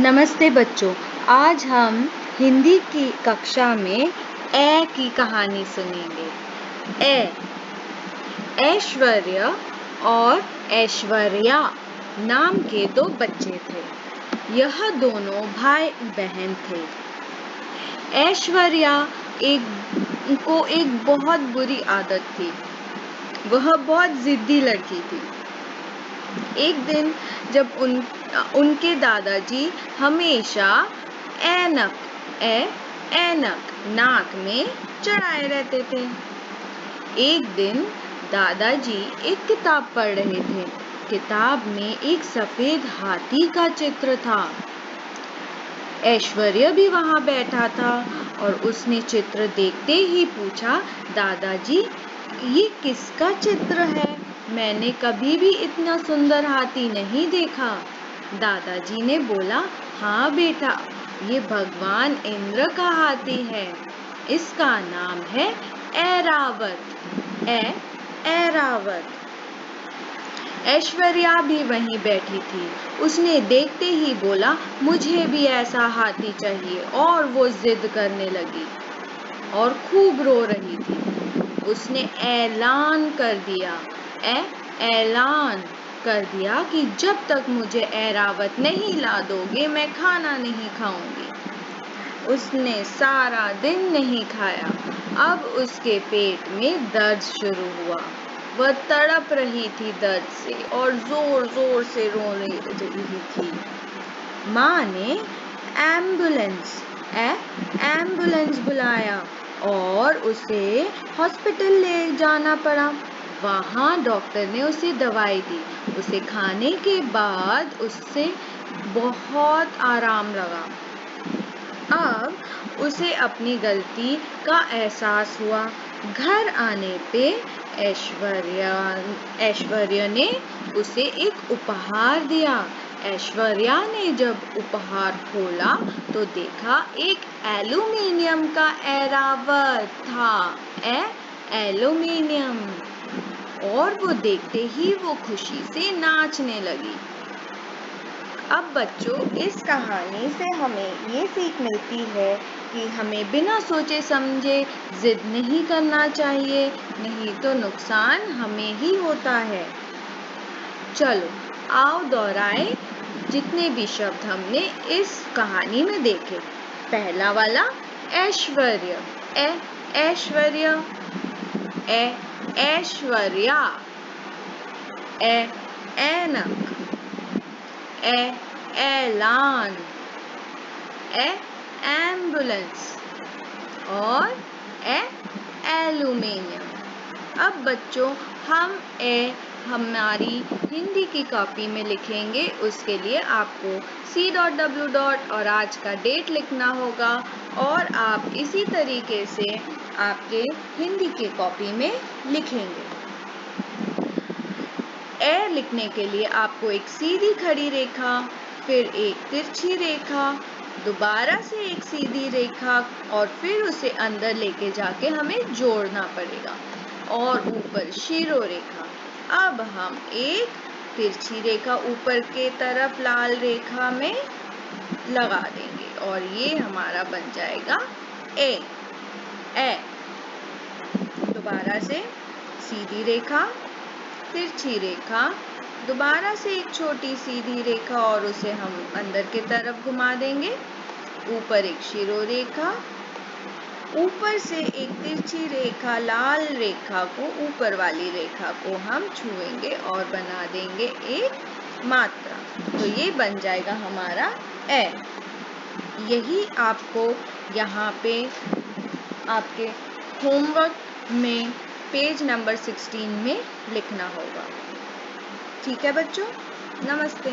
नमस्ते बच्चों, आज हम हिंदी की कक्षा में ए की कहानी सुनेंगे। ऐश्वर्य और ऐश्वर्या नाम के दो बच्चे थे। यह दोनों भाई बहन थे। ऐश्वर्या को एक बहुत बुरी आदत थी। वह बहुत जिद्दी लड़की थी। एक दिन जब उनके दादाजी हमेशा ऐनक नाक में चढ़ाए रहते थे। एक दिन दादाजी एक किताब पढ़ रहे थे। किताब में एक सफेद हाथी का चित्र था। ऐश्वर्य भी वहां बैठा था और उसने चित्र देखते ही पूछा, दादाजी ये किसका चित्र है? मैंने कभी भी इतना सुंदर हाथी नहीं देखा। दादाजी ने बोला, हाँ बेटा, ये भगवान इंद्र का हाथी है। इसका नाम है ऐरावत। ऐरावत। ऐश्वर्या भी वहीं बैठी थी। उसने देखते ही बोला, मुझे भी ऐसा हाथी चाहिए, और वो जिद करने लगी और खूब रो रही थी। उसने ऐलान कर दिया कि जब तक मुझे ऐरावत नहीं ला दोगे मैं खाना नहीं खाऊंगी। उसने सारा दिन नहीं खाया। अब उसके पेट में दर्द शुरू हुआ। वह तड़प रही थी दर्द से और जोर जोर से रो रही थी। माँ ने एम्बुलेंस बुलाया और उसे हॉस्पिटल ले जाना पड़ा। वहाँ डॉक्टर ने उसे दवाई दी। उसे खाने के बाद उससे बहुत आराम लगा। अब उसे अपनी गलती का एहसास हुआ। घर आने पे ऐश्वर्या ने उसे एक उपहार दिया। ऐश्वर्या ने जब उपहार खोला तो देखा एक एल्युमिनियम का ऐरावत था। एल्युमिनियम। और वो देखते ही वो खुशी से नाचने लगी। अब बच्चों, इस कहानी से हमें ये सीख मिलती है कि हमें बिना सोचे समझे जिद नहीं करना चाहिए, नहीं तो नुकसान हमें ही होता है। चलो आओ दोहराए जितने भी शब्द हमने इस कहानी में देखे। पहला वाला ऐश्वर्य, ऐश्वर्या, ऐश्वर्या, ऐनक, ऐलान, एम्बुलेंस और एल्युमिनियम। अब बच्चों, हम हमारी हिंदी की कॉपी में लिखेंगे। उसके लिए आपको C.W. और आज का डेट लिखना होगा और आप इसी तरीके से आपके हिंदी की कॉपी में लिखेंगे। ए लिखने के लिए आपको एक सीधी खड़ी रेखा, फिर एक तिरछी रेखा, दोबारा से एक सीधी रेखा और फिर उसे अंदर लेके जाके हमें जोड़ना पड़ेगा और ऊपर शिरो रेखा। अब हम एक तिरछी रेखा ऊपर के तरफ लाल रेखा में लगा देंगे और ये हमारा बन जाएगा ए। दोबारा से सीधी रेखा, तिरछी रेखा, दोबारा से एक छोटी सीधी रेखा और उसे हम अंदर की तरफ घुमा देंगे। ऊपर एक शिरो रेखा, ऊपर से एक तिरछी रेखा, लाल रेखा को, ऊपर वाली रेखा को हम छुएंगे और बना देंगे एक मात्रा। तो ये बन जाएगा हमारा ए। यही आपको यहाँ पे आपके होमवर्क में पेज नंबर 16 में लिखना होगा। ठीक है बच्चों, नमस्ते।